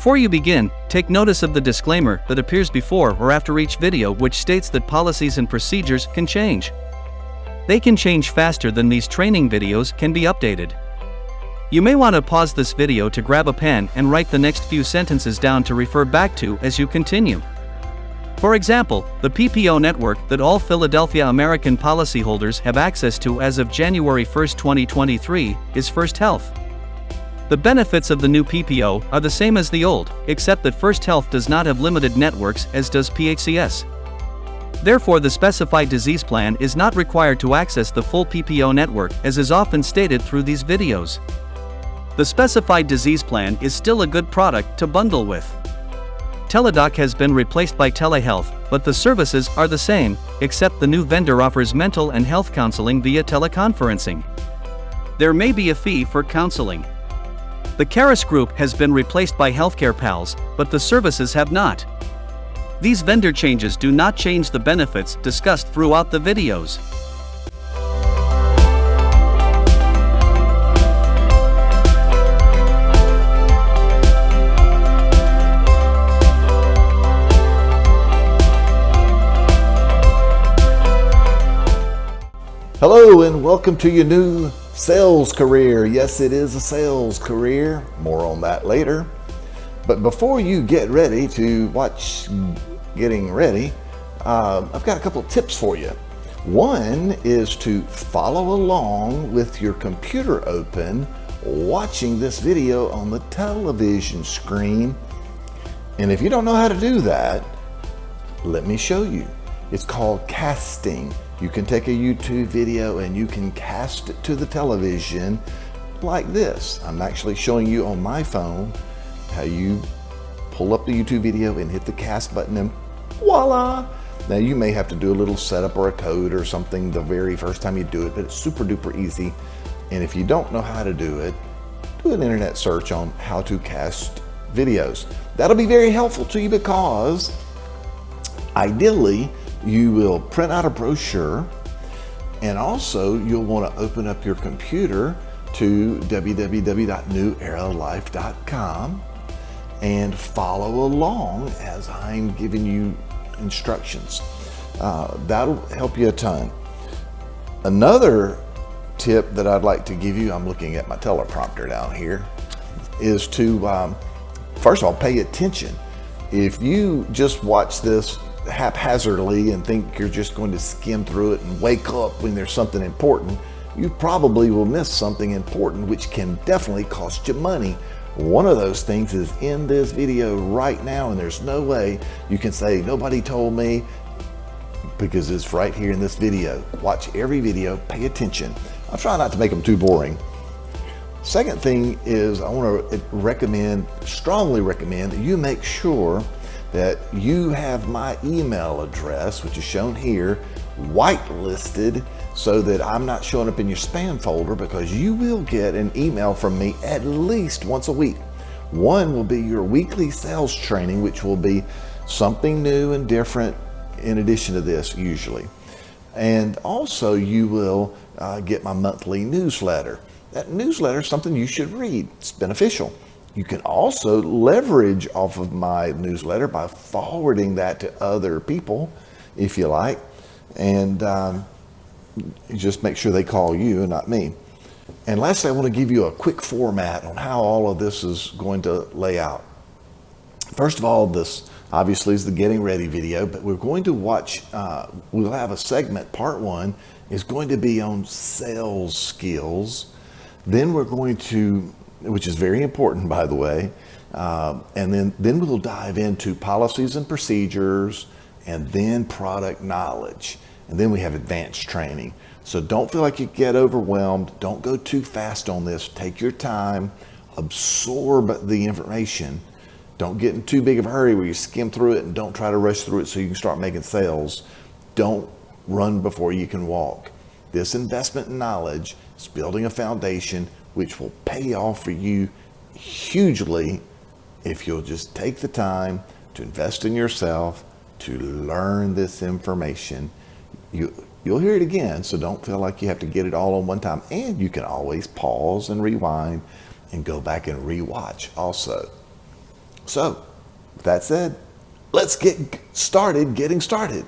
Before you begin, take notice of the disclaimer that appears before or after each video, which states that policies and procedures can change. They can change faster than these training videos can be updated. You may want to pause this video to grab a pen and write the next few sentences down to refer back to as you continue. For example, the PPO network that all Philadelphia American policyholders have access to as of January 1, 2023, is First Health. The benefits of the new PPO are the same as the old, except that First Health does not have limited networks as does PHCS. Therefore, the specified disease plan is not required to access the full PPO network, as is often stated through these videos. The specified disease plan is still a good product to bundle with. Teladoc has been replaced by telehealth, but the services are the same, except the new vendor offers mental and health counseling via teleconferencing. There may be a fee for counseling. The Caris Group has been replaced by Healthcare Pals, but the services have not. These vendor changes do not change the benefits discussed throughout the videos. Hello and welcome to your new sales career. Yes, it is a sales career. More on that later. But before you get ready to watch Getting Ready, I've got a couple of tips for you. One is to follow along with your computer open, watching this video on the television screen. And if you don't know how to do that, let me show you. It's called casting. You can take a YouTube video and you can cast it to the television like this. I'm actually showing you on my phone how you pull up the YouTube video and hit the cast button and voila! Now you may have to do a little setup or a code or something the very first time you do it, but it's super duper easy. And if you don't know how to do it, do an internet search on how to cast videos. That'll be very helpful to you because ideally, you will print out a brochure, and also you'll want to open up your computer to www.neweralife.com and follow along as I'm giving you instructions. That'll help you a ton. Another tip that I'd like to give you, I'm looking at my teleprompter down here, is to first of all pay attention. If you just watch this haphazardly and think you're just going to skim through it and wake up when there's something important, you probably will miss something important, which can definitely cost you money. One of those things is in this video right now, and there's no way you can say nobody told me, because it's right here in this video. Watch every video, pay attention. I'll try not to make them too boring. Second thing is I want to strongly recommend that you make sure that you have my email address, which is shown here, whitelisted, so that I'm not showing up in your spam folder, because you will get an email from me at least once a week. One will be your weekly sales training, which will be something new and different in addition to this usually. And also you will get my monthly newsletter. That newsletter is something you should read. It's beneficial. You can also leverage off of my newsletter by forwarding that to other people, if you like, and just make sure they call you and not me. And lastly, I want to give you a quick format on how all of this is going to lay out. First of all, this obviously is the Getting Ready video, but we're going to watch, we'll have a segment, part one, is going to be on sales skills. Then we're going to, which is very important, by the way. And then we'll dive into policies and procedures, and then product knowledge. And then we have advanced training. So don't feel like you get overwhelmed. Don't go too fast on this. Take your time, absorb the information. Don't get in too big of a hurry where you skim through it, and don't try to rush through it so you can start making sales. Don't run before you can walk. This investment in knowledge is building a foundation which will pay off for you hugely if you'll just take the time to invest in yourself, to learn this information. You'll hear it again, so don't feel like you have to get it all on one time. And you can always pause and rewind and go back and rewatch also. So, with that said, let's get started getting started.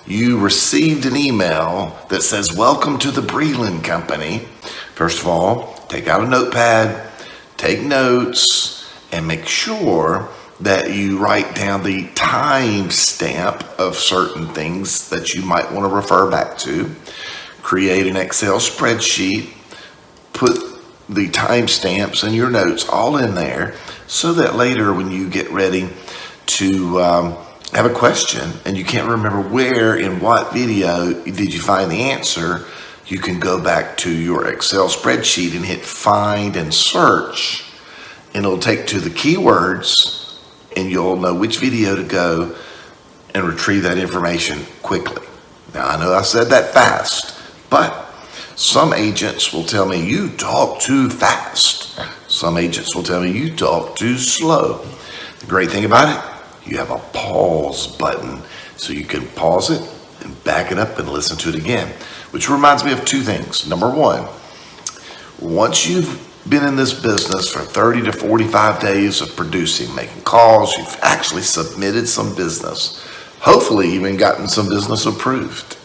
You received an email that says, welcome to the Breland Company. First of all, take out a notepad, take notes, and make sure that you write down the time stamp of certain things that you might want to refer back to. Create an Excel spreadsheet, put the timestamps and your notes all in there so that later when you get ready to have a question and you can't remember where in what video did you find the answer, you can go back to your Excel spreadsheet and hit find and search, and it'll take to the keywords and you'll know which video to go and retrieve that information quickly. Now, I know I said that fast, but some agents will tell me you talk too fast. Some agents will tell me you talk too slow. The great thing about it, you have a pause button, so you can pause it and back it up and listen to it again, which reminds me of two things. Number one, once you've been in this business for 30 to 45 days of producing, making calls, you've actually submitted some business, hopefully even gotten some business approved.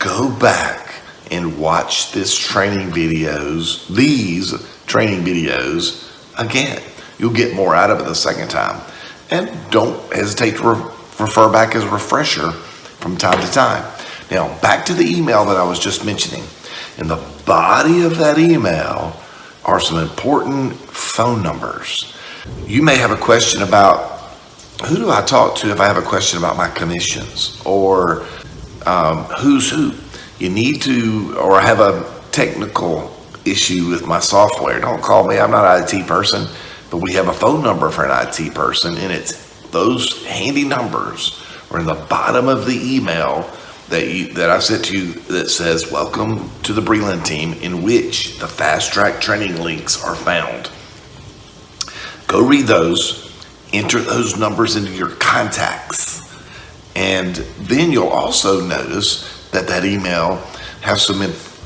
Go back and watch these training videos again. You'll get more out of it the second time. And don't hesitate to refer back as a refresher from time to time. Now, back to the email that I was just mentioning. In the body of that email are some important phone numbers. You may have a question about, who do I talk to if I have a question about my commissions? Or who's who? You need to, or I have a technical issue with my software. Don't call me, I'm not an IT person. But we have a phone number for an IT person, and it's those handy numbers are in the bottom of the email that I sent to you that says, welcome to the Breland team, in which the fast track training links are found. Go read those, enter those numbers into your contacts, and then you'll also notice that email has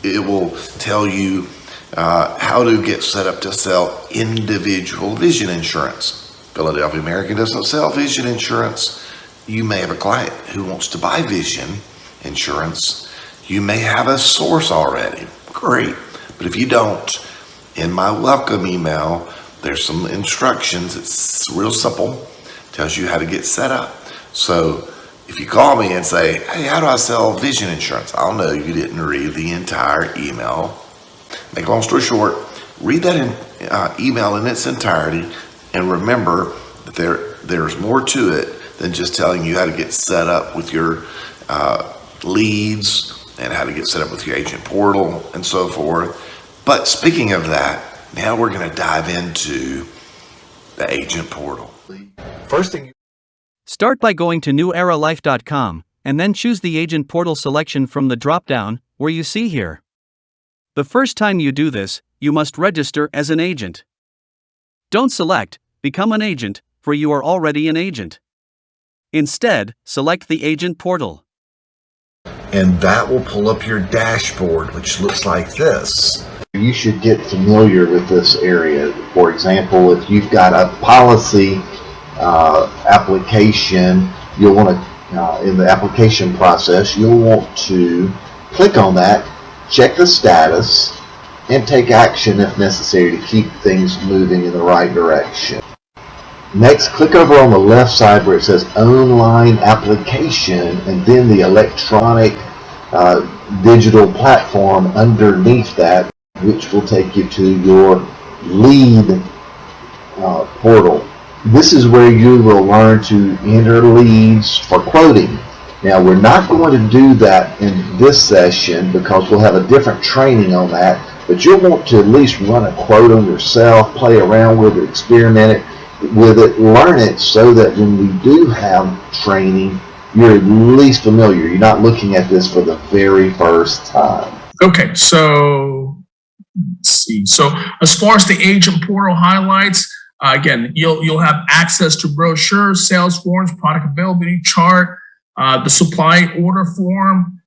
it will tell you how to get set up to sell individual vision insurance. Philadelphia American doesn't sell vision insurance. You may have a client who wants to buy vision insurance. You may have a source already. Great. But if you don't, in my welcome email, there's some instructions. It's real simple. Tells you how to get set up. So if you call me and say, hey, how do I sell vision insurance? I'll know you didn't read the entire email. Make a long story short, read that email in its entirety, and remember that there's more to it than just telling you how to get set up with your leads and how to get set up with your agent portal and so forth. But speaking of that, now we're going to dive into the agent portal. First thing, Start by going to neweralife.com and then choose the agent portal selection from the drop-down where you see here. The first time you do this, you must register as an agent. Don't select Become an Agent, for you are already an agent. Instead, select the Agent Portal. and that will pull up your dashboard, which looks like this. You should get familiar with this area. For example, if you've got a policy application, you'll want to, in the application process, you'll want to click on that, check the status, and take action if necessary to keep things moving in the right direction. Next, click over on the left side where it says Online Application, and then the electronic digital platform underneath that, which will take you to your lead portal. This is where you will learn to enter leads for quoting. Now, we're not going to do that in this session because we'll have a different training on that, but you'll want to at least run a quote on yourself, play around with it, experiment with it, learn it, so that when we do have training, you're at least familiar. You're not looking at this for the very first time. Okay, so let's see. So as far as the agent portal highlights, again, you'll have access to brochures, sales forms, product availability chart, the supply order form,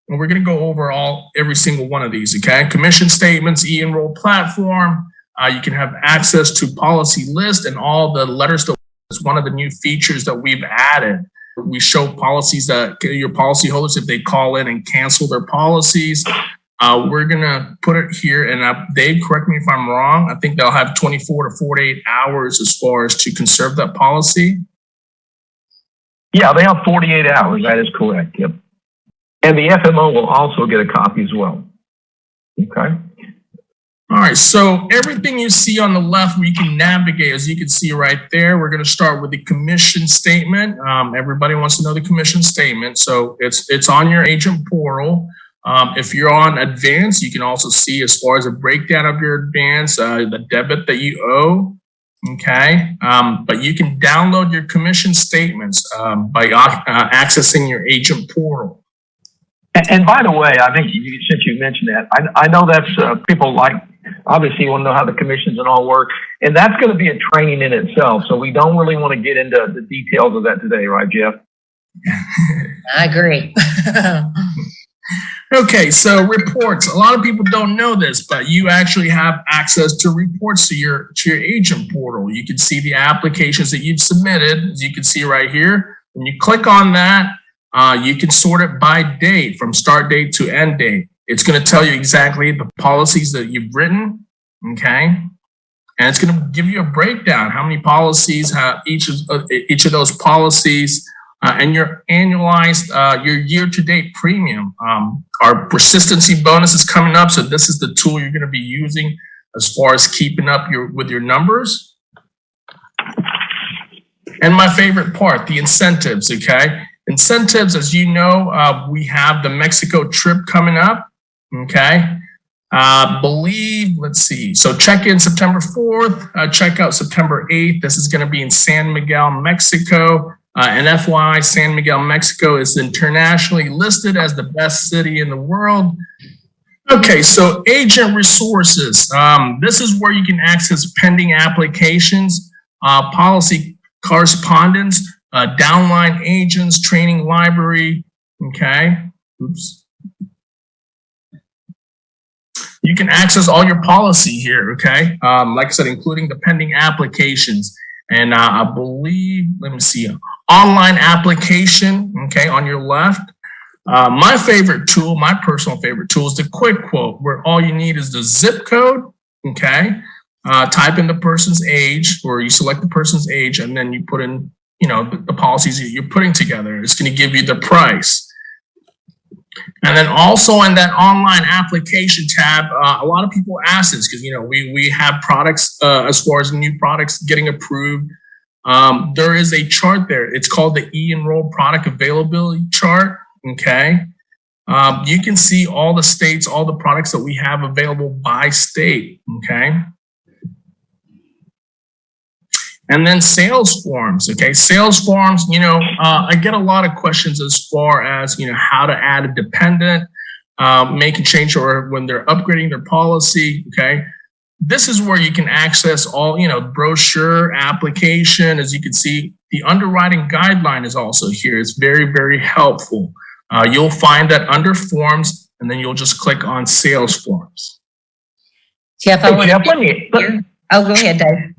and we're going to go over every single one of these. Okay, commission statements, e-enroll platform. You can have access to policy list and all the letters. It's one of the new features that we've added. We show policies that your policyholders, if they call in and cancel their policies, we're going to put it here. And Dave, correct me if I'm wrong. I think they'll have 24 to 48 hours as far as to conserve that policy. Yeah, they have 48 hours. That is correct. Yep. And the FMO will also get a copy as well. Okay. All right, so everything you see on the left, we can navigate, as you can see right there. We're going to start with the commission statement. Everybody wants to know the commission statement, so it's on your agent portal. If you're on advance, you can also see as far as a breakdown of your advance, the debit that you owe. Okay, but you can download your commission statements by accessing your agent portal. And by the way, I think since you mentioned that, I know that's people like, obviously you want to know how the commissions and all work, and that's going to be a training in itself. So we don't really want to get into the details of that today, right, Jeff? I agree. Okay, so reports. A lot of people don't know this, but you actually have access to reports to your agent portal. You can see the applications that you've submitted, as you can see right here. When you click on that, you can sort it by date, from start date to end date. It's going to tell you exactly the policies that you've written, okay? And it's going to give you a breakdown, how many policies have each of those policies, and your annualized, your year-to-date premium. Our persistency bonus is coming up, so this is the tool you're going to be using as far as keeping up with your numbers. And my favorite part, the incentives, okay? Incentives, as you know, we have the Mexico trip coming up, okay? Let's see, so check in September 4th, check out September 8th. This is going to be in San Miguel, Mexico. And FYI, San Miguel, Mexico is internationally listed as the best city in the world. Okay, so agent resources. This is where you can access pending applications, policy correspondence, downline agents, training library, okay? Oops. You can access all your policy here, okay? Like I said, including the pending applications. And I believe, let me see, online application, okay, on your left. My favorite tool, my personal favorite tool, is the quick quote, where all you need is the zip code, okay? Type in the person's age, or you select the person's age, and then you put in, you know, the policies that you're putting together. It's going to give you the price. And then also in that online application tab, a lot of people ask this because, you know, we have products as far as new products getting approved. There is a chart there. It's called the e-enroll product availability chart. Okay. You can see all the states, all the products that we have available by state. Okay. And then sales forms, okay? Sales forms, you know, I get a lot of questions as far as, you know, how to add a dependent, make a change, or when they're upgrading their policy, okay? This is where you can access all, you know, brochure, application. As you can see, the underwriting guideline is also here. It's very, very helpful. You'll find that under forms, and then you'll just click on sales forms. Jeff, I want to... Oh, go ahead, Dave.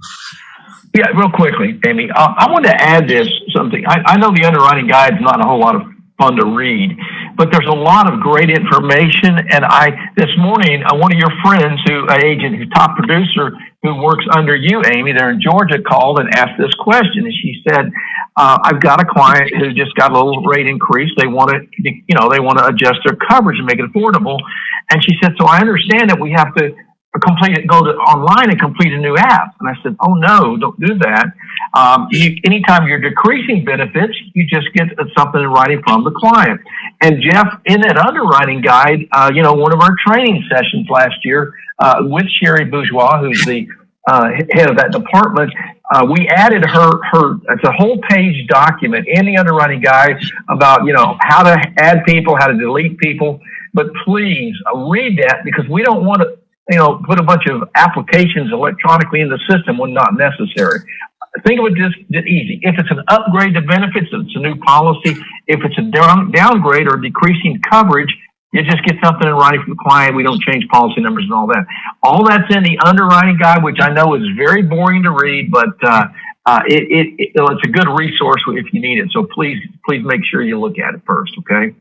Yeah, real quickly, Amy. I want to add something. I know the underwriting guide is not a whole lot of fun to read, but there's a lot of great information. And this morning, one of your friends, an agent, who's top producer, who works under you, Amy, there in Georgia, called and asked this question. And she said, "I've got a client who just got a little rate increase. They want to, you know, they want to adjust their coverage and make it affordable." And she said, "So I understand that we have to go online and complete a new app." And I said, "Oh no, don't do that. Anytime you're decreasing benefits, you just get something in writing from the client." And Jeff, in that underwriting guide, you know, one of our training sessions last year with Sherry Bourgeois, who's the head of that department, we added her. It's a whole page document in the underwriting guide about, you know, how to add people, how to delete people. but please read that, because we don't want to, put a bunch of applications electronically in the system when not necessary. Think of it just easy. If it's an upgrade to benefits, it's a new policy. If it's a downgrade or decreasing coverage, you just get something in writing from the client. We don't change policy numbers and all that. All that's in the underwriting guide, which I know is very boring to read, but it's a good resource if you need it. So please make sure you look at it first, okay?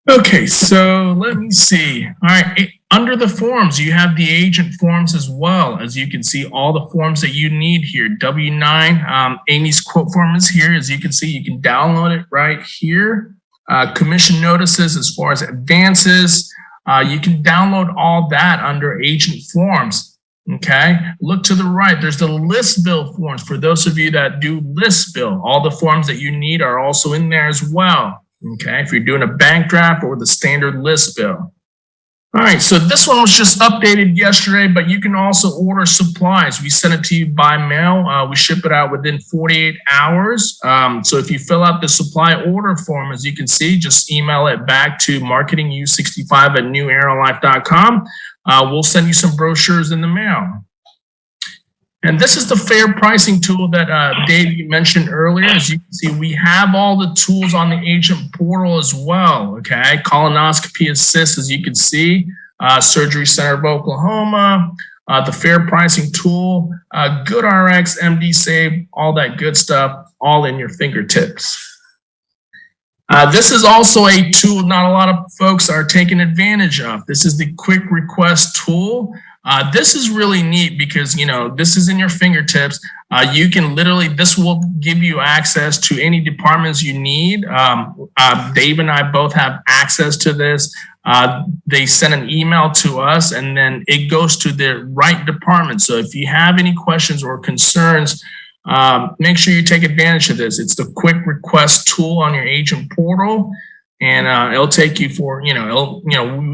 Okay, so let me see. All right, under the forms, you have the agent forms as well. As you can see, all the forms that you need here. W-9, Amy's quote form is here. As you can see, you can download it right here. Commission notices as far as advances. You can download all that under agent forms. Okay, look to the right. There's the list bill forms. For those of you that do list bill, all the forms that you need are also in there as well. Okay, if you're doing a bank draft or the standard list bill. All right, so this one was just updated yesterday, but you can also order supplies. We send it to you by mail. We ship it out within 48 hours. So if you fill out the supply order form, as you can see, just email it back to marketingu65@newairlife.com. We'll send you some brochures in the mail. And this is the fair pricing tool that Dave mentioned earlier. As you can see, we have all the tools on the agent portal as well, okay? Colonoscopy Assist, as you can see, Surgery Center of Oklahoma, the fair pricing tool, GoodRx, MD Save, all that good stuff, all in your fingertips. This is also a tool not a lot of folks are taking advantage of. This is the quick request tool. This is really neat because, this is in your fingertips. You can literally, this will give you access to any departments you need. Dave and I both have access to this. They send an email to us and then it goes to the right department. So if you have any questions or concerns, make sure you take advantage of this. It's the quick request tool on your agent portal. And it'll take you for, we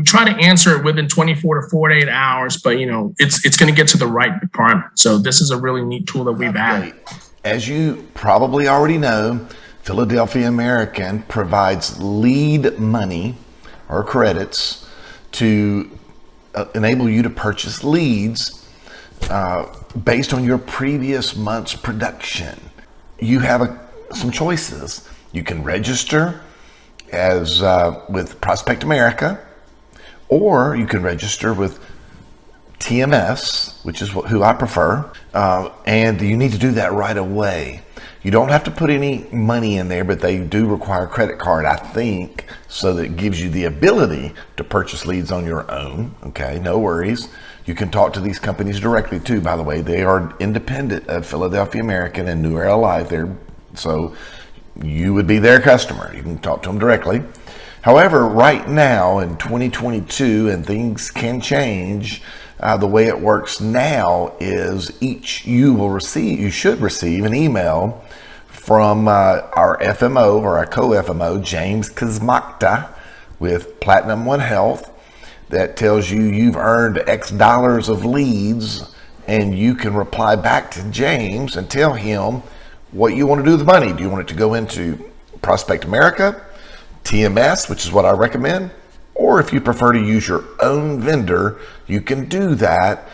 try to answer it within 24 to 48 hours, but, it's going to get to the right department. So this is a really neat tool that we've added. As you probably already know, Philadelphia American provides lead money or credits to enable you to purchase leads based on your previous month's production. You have some choices. You can register as with Prospect America, or you can register with TMS, which is who I prefer, and you need to do that right away. You don't have to put any money in there, but they do require a credit card, I think, so that it gives you the ability to purchase leads on your own. Okay, no worries. You can talk to these companies directly too, by the way. They are independent of Philadelphia American and New Era Life. So you would be their customer. You can talk to them directly. However, right now in 2022, and things can change, the way it works now is you should receive an email from our FMO or our co-FMO, James Kazmakta with Platinum One Health, that tells you you've earned X dollars of leads, and you can reply back to James and tell him what you want to do with the money. Do you want it to go into Prospect America, TMS, which is what I recommend, or if you prefer to use your own vendor, you can do that,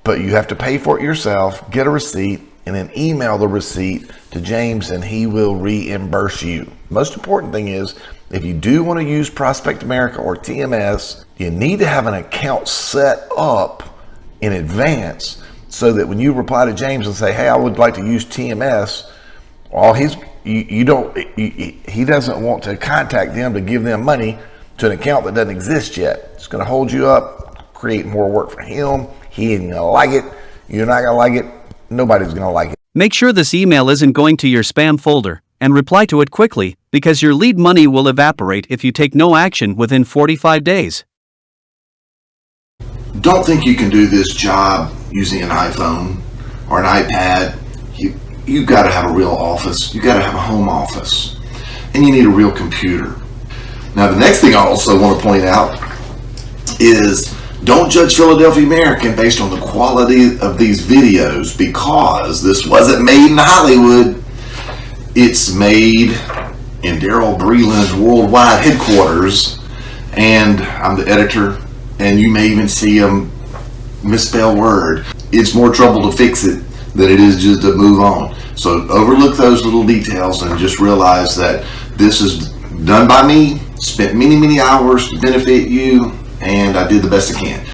but you have to pay for it yourself, get a receipt, and then email the receipt to James and he will reimburse you. Most important thing is, if you do want to use Prospect America or TMS, you need to have an account set up in advance so that when you reply to James and say, hey, I would like to use TMS, well, he doesn't want to contact them to give them money to an account that doesn't exist yet. It's going to hold you up, create more work for him. He ain't going to like it. You're not going to like it. Nobody's going to like it. Make sure this email isn't going to your spam folder and reply to it quickly, because your lead money will evaporate if you take no action within 45 days. Don't think you can do this job using an iPhone or an iPad. You got to have a real office. You got to have a home office, and you need a real computer. Now, the next thing I also want to point out is don't judge Philadelphia American based on the quality of these videos, because this wasn't made in Hollywood. It's made in Daryl Breland's worldwide headquarters, and I'm the editor, and you may even see them misspell word. It's more trouble to fix it than it is just to move on. So overlook those little details and just realize that this is done by me, spent many, many hours to benefit you, and I did the best I can.